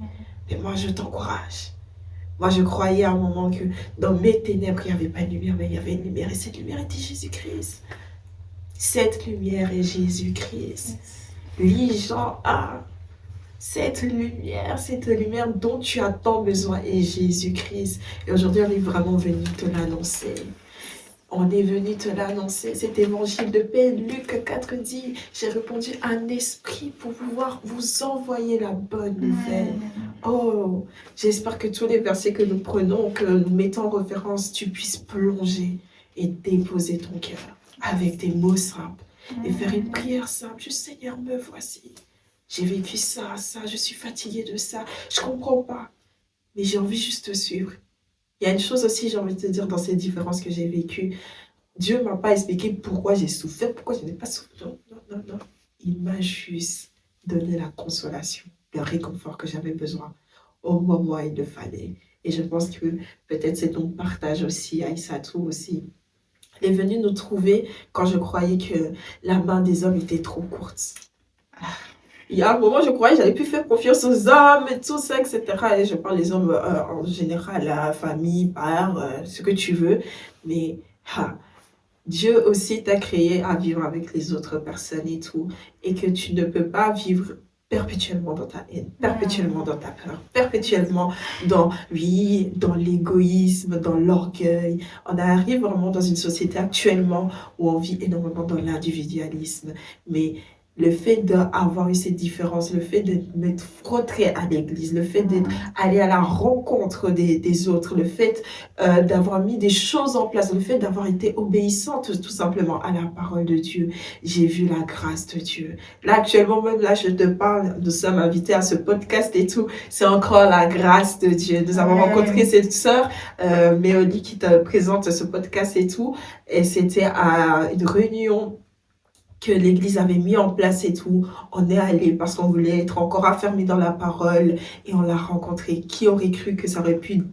Mais moi, je t'encourage. Moi, je croyais à un moment que dans mes ténèbres, il n'y avait pas de lumière, mais il y avait une lumière. Et cette lumière était Jésus-Christ. Cette lumière est Jésus-Christ. Lis Jean 1. Cette lumière dont tu as tant besoin est Jésus-Christ. Et aujourd'hui, on est vraiment venu te l'annoncer. On est venu te l'annoncer. Cet évangile de paix, Luc 4 dit, j'ai répondu un esprit pour pouvoir vous envoyer la bonne nouvelle. Oh, j'espère que tous les versets que nous prenons, que nous mettons en référence, tu puisses plonger et déposer ton cœur avec des mots simples et faire une prière simple. Juste, Seigneur, me voici. J'ai vécu ça, je suis fatiguée de ça. Je comprends pas, mais j'ai envie juste de te suivre. Il y a une chose aussi, j'ai envie de te dire, dans ces différences que j'ai vécues. Dieu ne m'a pas expliqué pourquoi j'ai souffert, pourquoi je n'ai pas souffert. Non. Il m'a juste donné la consolation, le réconfort que j'avais besoin au moment où il le fallait. Et je pense que peut-être c'est ton partage aussi, Aïssatou aussi. Il est venu nous trouver quand je croyais que la main des hommes était trop courte. Il y a un moment, je croyais que j'allais plus faire confiance aux hommes et tout ça, etc. Et je parle des hommes en général, la famille, père, ce que tu veux. Mais Dieu aussi t'a créé à vivre avec les autres personnes et tout. Et que tu ne peux pas vivre perpétuellement dans ta haine, perpétuellement dans ta peur, perpétuellement dans l'égoïsme, dans l'orgueil. On arrive vraiment dans une société actuellement où on vit énormément dans l'individualisme. Mais le fait d'avoir eu cette différence, le fait de m'être frottée à l'église, le fait d'aller à la rencontre des autres, le fait d'avoir mis des choses en place, le fait d'avoir été obéissante tout simplement à la parole de Dieu, j'ai vu la grâce de Dieu. Là, actuellement, même là, je te parle, nous sommes invités à ce podcast et tout, c'est encore la grâce de Dieu. Nous avons rencontré cette sœur, Méoli, qui te présente ce podcast et tout, et c'était à une réunion que l'église avait mis en place et tout. On est allé parce qu'on voulait être encore affermis dans la parole et on l'a rencontré. Qui aurait cru que ça aurait pu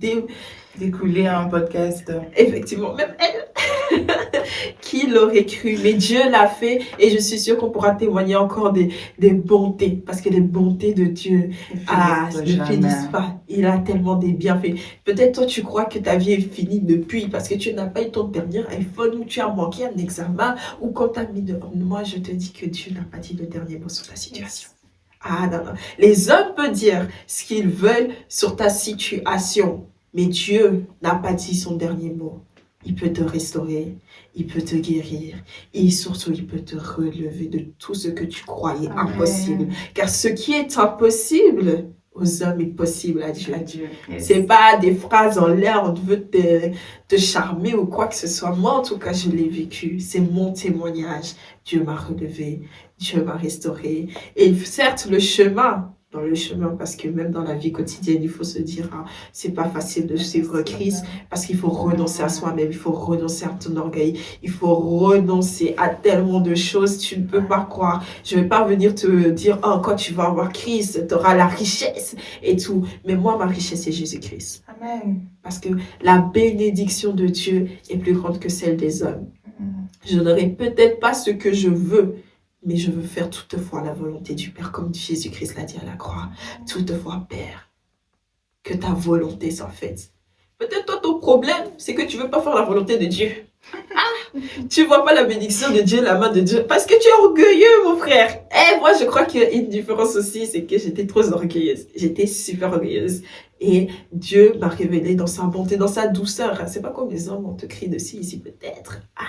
découler un podcast? Effectivement, même elle. Qui l'aurait cru? Mais Dieu l'a fait et je suis sûre qu'on pourra témoigner encore des bontés, parce que les bontés de Dieu ne finissent pas. Il a tellement des bienfaits. Peut-être toi tu crois que ta vie est finie depuis parce que tu n'as pas eu ton dernier iPhone ou tu as manqué un examen ou quand tu as mis de... Moi je te dis que Dieu n'a pas dit le dernier mot sur ta situation. Ah non. Les hommes peuvent dire ce qu'ils veulent sur ta situation, mais Dieu n'a pas dit son dernier mot. Il peut te restaurer, il peut te guérir et surtout il peut te relever de tout ce que tu croyais impossible. Car ce qui est impossible aux hommes est possible à Dieu. Yes. C'est pas des phrases en l'air, on veut te charmer ou quoi que ce soit. Moi en tout cas je l'ai vécu, c'est mon témoignage. Dieu m'a relevé, Dieu m'a restauré. Et certes le chemin dans le chemin, parce que même dans la vie quotidienne, il faut se dire, ah, c'est pas facile de suivre Christ, parce qu'il faut renoncer à soi-même, il faut renoncer à ton orgueil, il faut renoncer à tellement de choses, tu ne peux pas croire. Je vais pas venir te dire, oh, quand tu vas avoir Christ, tu auras la richesse et tout. Mais moi, ma richesse, c'est Jésus-Christ. Amen. Parce que la bénédiction de Dieu est plus grande que celle des hommes. Je n'aurai peut-être pas ce que je veux, mais je veux faire toutefois la volonté du Père, comme Jésus-Christ l'a dit à la croix. Toutefois, Père, que ta volonté soit faite. Peut-être toi, ton problème, c'est que tu ne veux pas faire la volonté de Dieu. Ah, tu ne vois pas la bénédiction de Dieu, la main de Dieu, parce que tu es orgueilleux, mon frère. Et moi, je crois qu'il y a une différence aussi, c'est que j'étais trop orgueilleuse. J'étais super orgueilleuse. Et Dieu m'a révélé dans sa bonté, dans sa douceur. C'est pas comme les hommes, on te crie dessus ici, peut-être. Ah.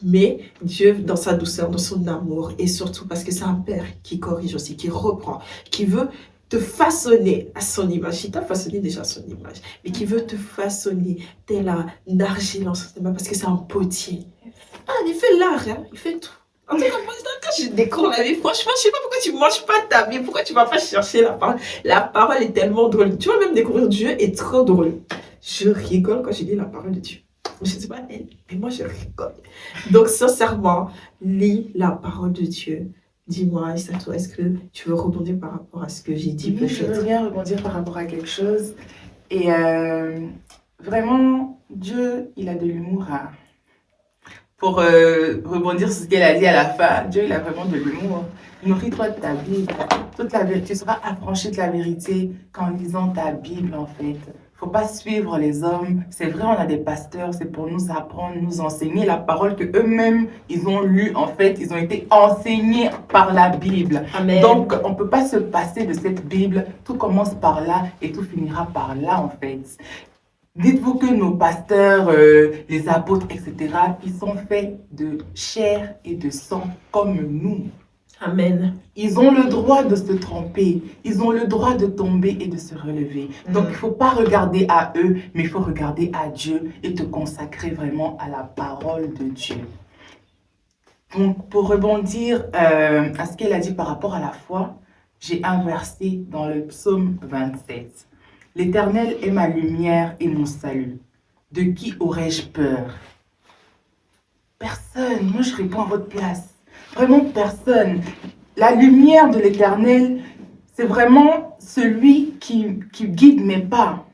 Mais Dieu, dans sa douceur, dans son amour, et surtout parce que c'est un Père qui corrige aussi, qui reprend, qui veut te façonner à son image. Il t'a façonné déjà à son image, mais qui veut te façonner tel un argile en son image, parce que c'est un potier. Ah, il fait l'art, hein? Il fait tout. En tout cas, moi, quand je découvre la vie, franchement, je sais pas pourquoi tu manges pas ta vie, pourquoi tu vas pas chercher la parole. La parole est tellement drôle. Tu vas même découvrir Dieu est trop drôle. Je rigole quand je lis la parole de Dieu. Je ne sais pas elle, mais moi je rigole. Donc sincèrement, lis la parole de Dieu. Dis-moi, Aïssatou, est-ce que tu veux rebondir par rapport à ce que j'ai dit? Oui, je veux bien rebondir par rapport à quelque chose. Et vraiment, Dieu, il a de l'humour. Hein. Pour rebondir sur ce qu'elle a dit à la fin, Dieu, il a vraiment de l'humour. Nourris-toi de ta Bible. Toute la vérité, tu seras affranchi de la vérité qu'en lisant ta Bible, en fait. Faut pas suivre les hommes. C'est vrai, on a des pasteurs, c'est pour nous apprendre, nous enseigner la parole que eux-mêmes, ils ont lue, en fait. Ils ont été enseignés par la Bible. Amen. Donc, on peut pas se passer de cette Bible. Tout commence par là et tout finira par là, en fait. Dites-vous que nos pasteurs, les apôtres, etc., ils sont faits de chair et de sang comme nous. Amen. Ils ont le droit de se tromper, ils ont le droit de tomber et de se relever. Donc, il ne faut pas regarder à eux, mais il faut regarder à Dieu et te consacrer vraiment à la parole de Dieu. Donc, pour rebondir à ce qu'elle a dit par rapport à la foi, j'ai un verset dans le psaume 27. « L'Éternel est ma lumière et mon salut. De qui aurais-je peur ?» Personne. Moi, je réponds à votre place. Vraiment personne. La lumière de l'Éternel, c'est vraiment celui qui guide mes pas.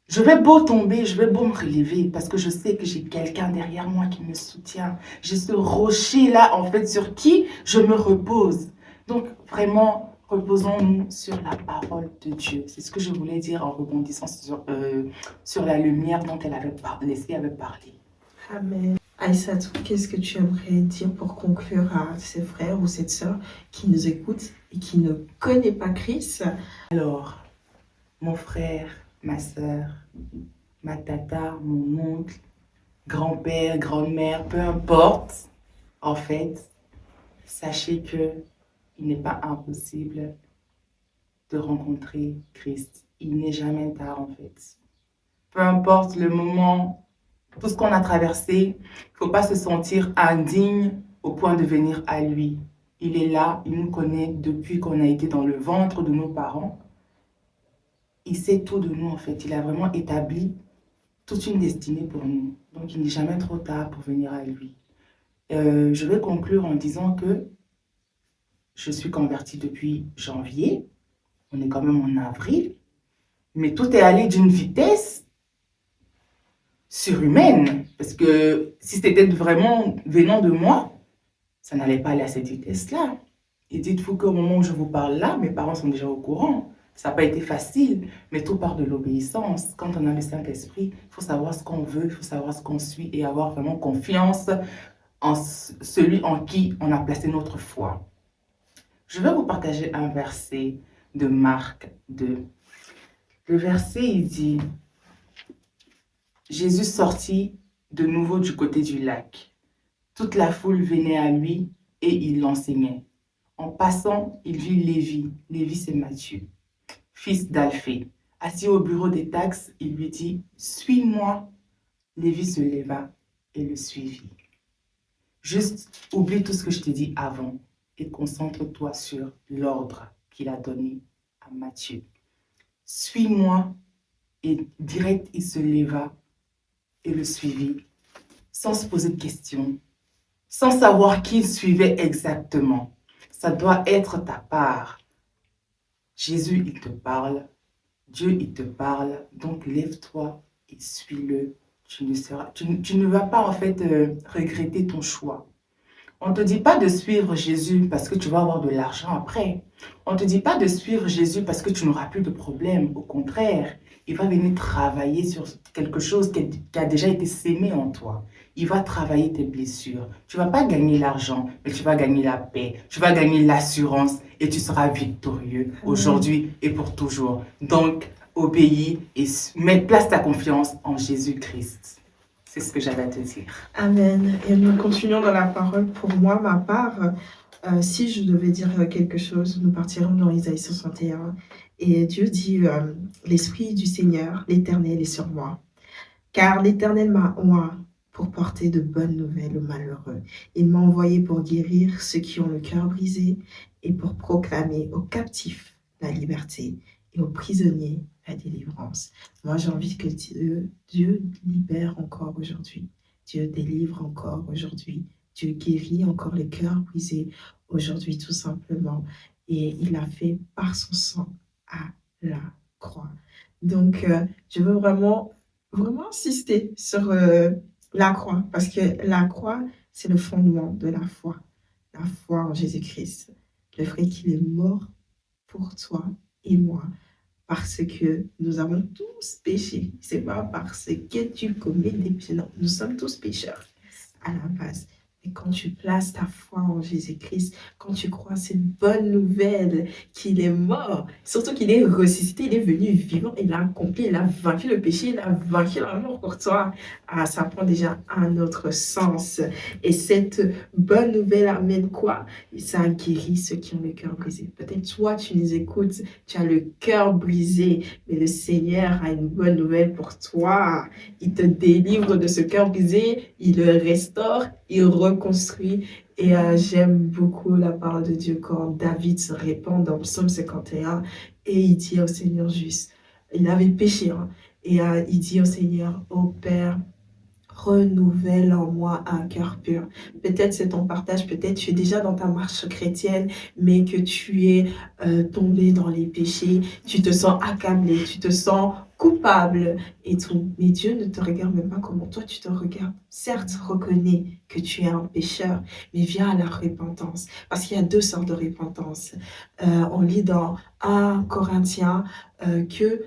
Je vais beau tomber, je vais beau me relever parce que je sais que j'ai quelqu'un derrière moi qui me soutient. J'ai ce rocher-là, en fait, sur qui je me repose. Donc, vraiment, reposons-nous sur la parole de Dieu. C'est ce que je voulais dire en rebondissant sur la lumière dont Leslie avait parlé. Amen. Aïssatou, qu'est-ce que tu aimerais dire pour conclure à ces frères ou cette sœur qui nous écoutent et qui ne connaît pas Christ? Alors, mon frère, ma sœur, ma tata, mon oncle, grand-père, grand-mère, peu importe, en fait, sachez que il n'est pas impossible de rencontrer Christ. Il n'est jamais tard, en fait. Peu importe le moment, tout ce qu'on a traversé, il ne faut pas se sentir indigne au point de venir à lui. Il est là, il nous connaît depuis qu'on a été dans le ventre de nos parents. Il sait tout de nous, en fait. Il a vraiment établi toute une destinée pour nous. Donc, il n'est jamais trop tard pour venir à lui. Je vais conclure en disant que je suis convertie depuis janvier. On est quand même en avril. Mais tout est allé d'une vitesse surhumaine. Parce que si c'était vraiment venant de moi, ça n'allait pas aller à cette vitesse-là. Et dites-vous qu'au moment où je vous parle là, mes parents sont déjà au courant. Ça n'a pas été facile, mais tout part de l'obéissance. Quand on a le Saint-Esprit, il faut savoir ce qu'on veut, il faut savoir ce qu'on suit et avoir vraiment confiance en celui en qui on a placé notre foi. Je vais vous partager un verset de Marc 2. Le verset, il dit, Jésus sortit de nouveau du côté du lac. Toute la foule venait à lui et il l'enseignait. En passant, il vit Lévi. Lévi, c'est Matthieu, fils d'Alphée. Assis au bureau des taxes, il lui dit, « Suis-moi ». Lévi se leva et le suivit. Juste, oublie tout ce que je t'ai dit avant et concentre-toi sur l'ordre qu'il a donné à Matthieu. Suis-moi. Et direct, il se leva et le suivit, sans se poser de questions, sans savoir qui il suivait exactement. Ça doit être ta part. Jésus, il te parle. Dieu, il te parle. Donc, lève-toi et suis-le. Tu ne vas pas, en fait, regretter ton choix. On ne te dit pas de suivre Jésus parce que tu vas avoir de l'argent après. On ne te dit pas de suivre Jésus parce que tu n'auras plus de problème. Au contraire, il va venir travailler sur quelque chose qui a déjà été sémé en toi. Il va travailler tes blessures. Tu ne vas pas gagner l'argent, mais tu vas gagner la paix. Tu vas gagner l'assurance et tu seras victorieux aujourd'hui et pour toujours. Donc, obéis et place ta confiance en Jésus-Christ. C'est ce que j'avais à te dire. Amen. Et nous continuons dans la parole. Pour moi, ma part, si je devais dire quelque chose, nous partirons dans Isaïe 61. Et Dieu dit, l'Esprit du Seigneur, l'Éternel est sur moi. Car l'Éternel m'a oint pour porter de bonnes nouvelles aux malheureux. Il m'a envoyé pour guérir ceux qui ont le cœur brisé et pour proclamer aux captifs la liberté et aux prisonniers la délivrance. Moi, j'ai envie que Dieu libère encore aujourd'hui. Dieu délivre encore aujourd'hui. Dieu guérit encore les cœurs brisés aujourd'hui, tout simplement. Et il l'a fait par son sang à la croix. Donc, je veux vraiment insister sur la croix, parce que la croix, c'est le fondement de la foi en Jésus-Christ. Le fait qu'il est mort pour toi et moi, parce que nous avons tous péché. C'est pas parce que tu commets des péchés, non, nous sommes tous pécheurs à la base. Et quand tu places ta foi en Jésus-Christ, quand tu crois cette bonne nouvelle qu'il est mort, surtout qu'il est ressuscité, il est venu vivant, il a accompli, il a vaincu le péché, il a vaincu la mort pour toi. Ah, ça prend déjà un autre sens. Et cette bonne nouvelle amène quoi? Ça guérit ceux qui ont le cœur brisé. Peut-être toi, tu nous écoutes, tu as le cœur brisé, mais le Seigneur a une bonne nouvelle pour toi. Il te délivre de ce cœur brisé, il le restaure, il reconstruit. Et j'aime beaucoup la parole de Dieu quand David se répand dans Psaume 51 et il dit au Seigneur juste, il avait péché, hein, et il dit au Seigneur, ô Père, renouvelle en moi un cœur pur. Peut-être c'est ton partage, peut-être tu es déjà dans ta marche chrétienne, mais que tu es tombé dans les péchés, tu te sens accablé, tu te sens coupable et tout. Mais Dieu ne te regarde même pas comment toi tu te regardes. Certes, reconnais que tu es un pécheur, mais viens à la repentance. Parce qu'il y a deux sortes de repentance. On lit dans 1 Corinthiens que...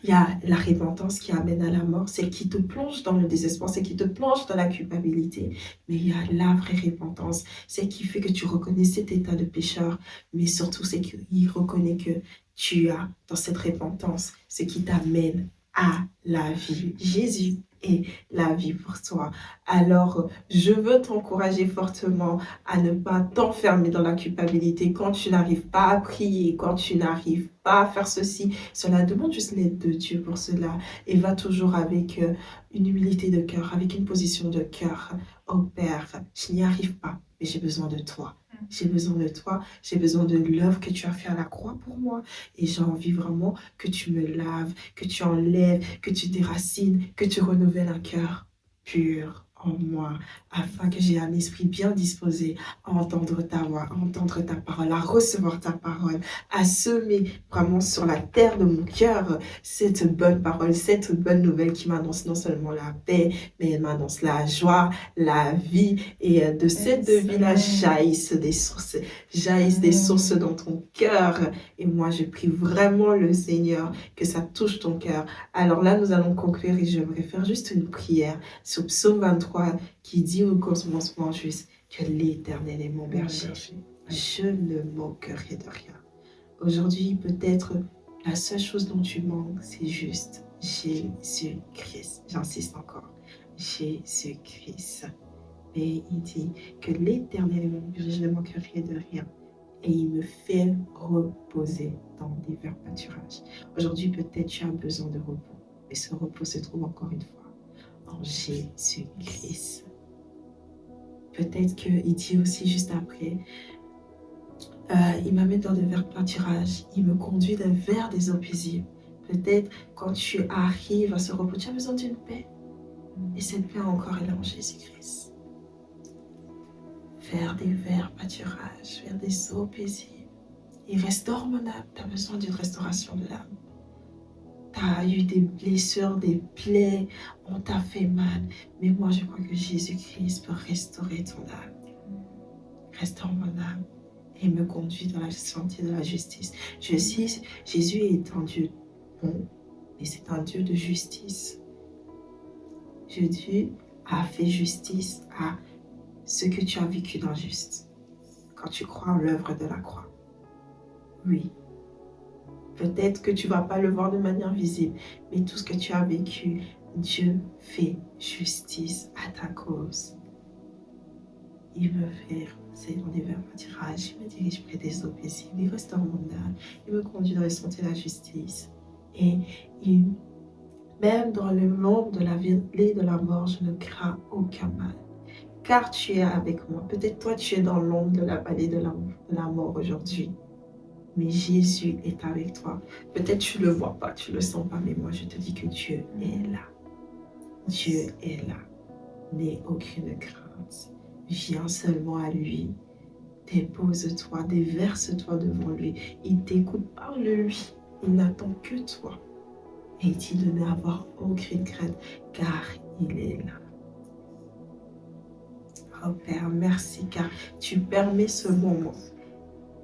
il y a la repentance qui amène à la mort, celle qui te plonge dans le désespoir, celle qui te plonge dans la culpabilité. Mais il y a la vraie repentance, celle qui fait que tu reconnais cet état de pécheur, mais surtout c'est qu'il reconnaît que tu as dans cette repentance ce qui t'amène à la vie. Jésus est la vie pour toi. Alors, je veux t'encourager fortement à ne pas t'enfermer dans la culpabilité quand tu n'arrives pas à prier, quand tu n'arrives pas à faire ceci. Cela demande juste l'aide de Dieu pour cela. Et va toujours avec une humilité de cœur, avec une position de cœur. Oh Père, je n'y arrive pas, mais j'ai besoin de toi. J'ai besoin de toi, j'ai besoin de l'œuvre que tu as fait à la croix pour moi. Et j'ai envie vraiment que tu me laves, que tu enlèves, que tu déracines, que tu renouvelles un cœur pur en moi, afin que j'ai un esprit bien disposé à entendre ta voix, à entendre ta parole, à recevoir ta parole, à semer vraiment sur la terre de mon cœur cette bonne parole, cette bonne nouvelle qui m'annonce non seulement la paix, mais elle m'annonce la joie, la vie. Et de cette vie-là jaillissent des sources dans ton cœur. Et moi, je prie vraiment le Seigneur que ça touche ton cœur. Alors là, nous allons conclure et j'aimerais faire juste une prière sur Psaume 23 qui dit au commencement juste que l'Éternel est mon berger. Je ne manquerai de rien. Aujourd'hui, peut-être la seule chose dont tu manques, c'est juste Jésus-Christ. J'insiste encore. Jésus-Christ. Et il dit que l'Éternel est mon berger, je ne manquerai de rien. Et il me fait reposer dans des verts pâturages. Aujourd'hui, peut-être tu as besoin de repos. Mais ce repos se trouve encore une fois en Jésus-Christ. Peut-être qu'il dit aussi juste après, Il m'amène dans de verts pâturages. Il me conduit vers des eaux paisibles. Peut-être quand tu arrives à ce repos, tu as besoin d'une paix. Et cette paix encore est là en Jésus-Christ. Vers des verts pâturages, vers des eaux paisibles. Il restaure mon âme. Tu as besoin d'une restauration de l'âme. Tu as eu des blessures, des plaies, on t'a fait mal. Mais moi, je crois que Jésus-Christ peut restaurer ton âme. Restaure mon âme et me conduit dans la sentier de la justice. Je sais, Jésus est un Dieu bon, mais c'est un Dieu de justice. Jésus a fait justice à ce que tu as vécu d'injuste. Quand tu crois en l'œuvre de la croix. Oui. Peut-être que tu ne vas pas le voir de manière visible, mais tout ce que tu as vécu, Dieu fait justice à ta cause. Il me fait dans des verts pâturages, il me dirige près des eaux paisibles, il restaure mon âme, il me conduit dans les sentiers de la justice. Et même dans le monde de la vallée de la mort, je ne crains aucun mal. Car tu es avec moi. Peut-être toi, tu es dans l'ombre de la vallée de la mort aujourd'hui. Mais Jésus est avec toi. Peut-être tu ne le vois pas, tu ne le sens pas, mais moi je te dis que Dieu est là. Dieu est là. N'aie aucune crainte. Viens seulement à lui. Dépose-toi, déverse-toi devant lui. Il t'écoute, parle-lui. Il n'attend que toi. Et il dit de n'avoir aucune crainte, car il est là. Oh Père, merci, car tu permets ce moment.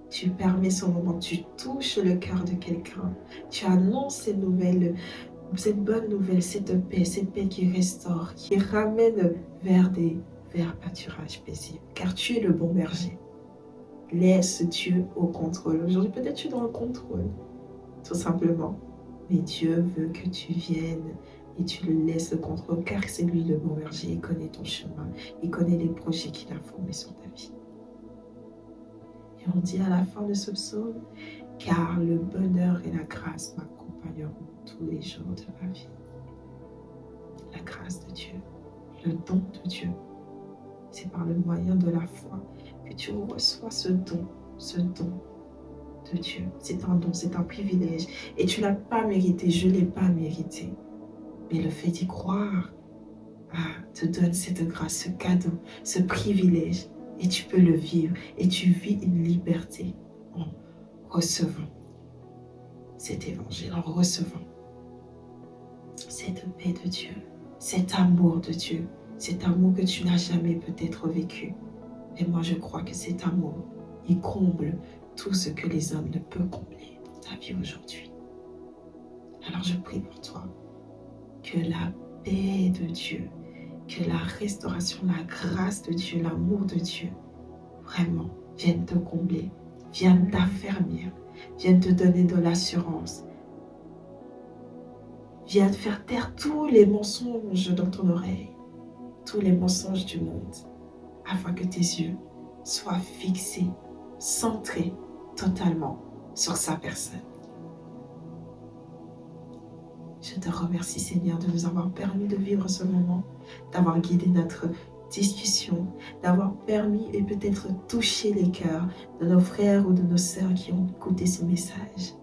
Tu permets ce moment, tu touches le cœur de quelqu'un. Tu annonces cette bonne nouvelle, cette paix qui restaure, qui ramène vers des verts pâturages paisibles. Car tu es le bon berger. Laisse Dieu au contrôle. Aujourd'hui, peut-être tu es dans le contrôle, tout simplement. Mais Dieu veut que tu viennes et tu le laisses le contrôle, car c'est lui le bon berger. Il connaît ton chemin, il connaît les projets qu'il a formés sur ta vie. Et on dit à la fin de ce psaume, car le bonheur et la grâce m'accompagneront tous les jours de ma vie. La grâce de Dieu, le don de Dieu, c'est par le moyen de la foi que tu reçois ce don de Dieu. C'est un don, c'est un privilège. Et tu ne l'as pas mérité, je ne l'ai pas mérité. Mais le fait d'y croire te donne cette grâce, ce cadeau, ce privilège. Et tu peux le vivre. Et tu vis une liberté en recevant cet évangile, en recevant cette paix de Dieu, cet amour de Dieu, cet amour que tu n'as jamais peut-être vécu. Et moi, je crois que cet amour, il comble tout ce que les hommes ne peuvent combler dans ta vie aujourd'hui. Alors je prie pour toi que la paix de Dieu, que la restauration, la grâce de Dieu, l'amour de Dieu, vraiment vienne te combler, vienne t'affermir, vienne te donner de l'assurance, vienne faire taire tous les mensonges dans ton oreille, tous les mensonges du monde, afin que tes yeux soient fixés, centrés totalement sur sa personne. Je te remercie, Seigneur, de nous avoir permis de vivre ce moment, d'avoir guidé notre discussion, d'avoir permis et peut-être touché les cœurs de nos frères ou de nos sœurs qui ont écouté ce message.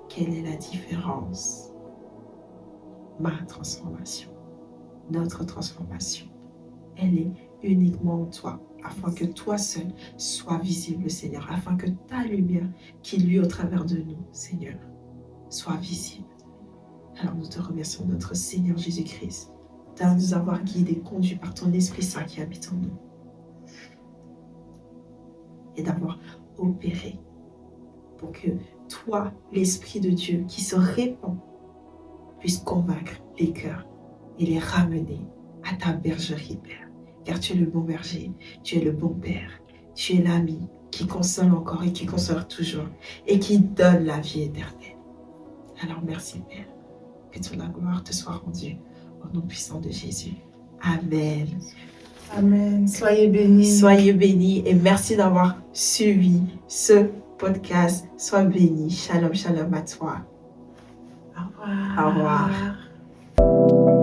Quelle est la différence? Ma transformation, notre transformation, elle est uniquement en toi, afin que toi seul sois visible, Seigneur, afin que ta lumière qui luit au travers de nous, Seigneur, soit visible. Alors nous te remercions, notre Seigneur Jésus-Christ, de nous avoir guidés, conduits par ton Esprit Saint qui habite en nous, et d'avoir opéré pour que toi, l'Esprit de Dieu qui se répand, puisse convaincre les cœurs et les ramener à ta bergerie, Père. Car tu es le bon berger, tu es le bon Père, tu es l'ami qui console encore et qui console toujours et qui donne la vie éternelle. Alors merci, Père, que toute la gloire te soit rendue au nom puissant de Jésus. Amen. Amen. Soyez bénis. Soyez bénis et merci d'avoir suivi ce podcast. Sois béni. Shalom, shalom à toi. Au revoir. Au revoir.